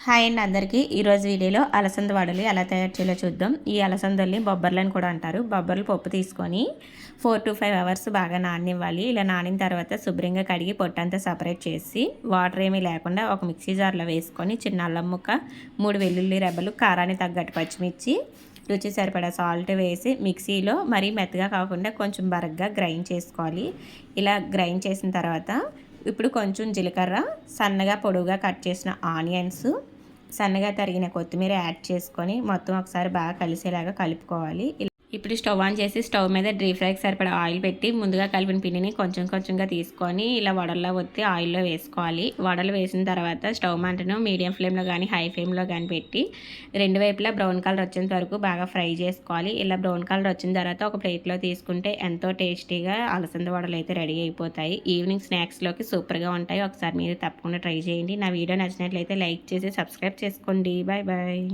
Hi అండి అందరికీ. ఈరోజు వీడియోలో అలసంద వడలు ఎలా తయారు చేయాలో చూద్దాం. ఈ అలసందల్ని బొబ్బర్లని కూడా అంటారు. బొబ్బర్లు పప్పు తీసుకొని 4 to 5 అవర్స్ బాగా నాననివ్వాలి. ఇలా నానిన తర్వాత శుభ్రంగా కడిగి పొట్టంతా సపరేట్ చేసి వాటర్ ఏమీ లేకుండా ఒక మిక్సీ జార్లో వేసుకొని చిన్న అల్లం ముక్క, 3 వెల్లుల్లి రెబ్బలు, కారానికి తగ్గట్టు పచ్చిమిర్చి, రుచి సరిపడా సాల్ట్ వేసి మిక్సీలో మరీ మెత్తగా కాకుండా కొంచెం బరగ్గా గ్రైండ్ చేసుకోవాలి. ఇలా గ్రైండ్ చేసిన తర్వాత ఇప్పుడు కొంచెం జీలకర్ర, సన్నగా పొడవుగా కట్ చేసిన ఆనియన్స్, సన్నగా తరిగిన కొత్తిమీర యాడ్ చేసుకొని మొత్తం ఒకసారి బాగా కలిసేలాగా కలుపుకోవాలి. ఇప్పుడు స్టవ్ ఆన్ చేసి స్టవ్ మీద డీప్ ఫ్రైకి సరిపడా ఆయిల్ పెట్టి ముందుగా కలిపిన పిండిని కొంచెం కొంచెంగా తీసుకొని ఇలా వడల్లో ఒత్తి ఆయిల్లో వేసుకోవాలి. వడలు వేసిన తర్వాత స్టవ్ మంటను మీడియం ఫ్లేమ్లో కానీ హై ఫ్లేమ్లో కానీ పెట్టి రెండు వైపులా బ్రౌన్ కలర్ వచ్చేంత వరకు బాగా ఫ్రై చేసుకోవాలి. ఇలా బ్రౌన్ కలర్ వచ్చిన తర్వాత ఒక ప్లేట్లో తీసుకుంటే ఎంతో టేస్టీగా అలసంద వడలు అయితే రెడీ అయిపోతాయి. ఈవినింగ్ స్నాక్స్లోకి సూపర్గా ఉంటాయి. ఒకసారి మీరు తప్పకుండా ట్రై చేయండి. నా వీడియో నచ్చినట్లయితే లైక్ చేసి సబ్స్క్రైబ్ చేసుకోండి. Bye bye.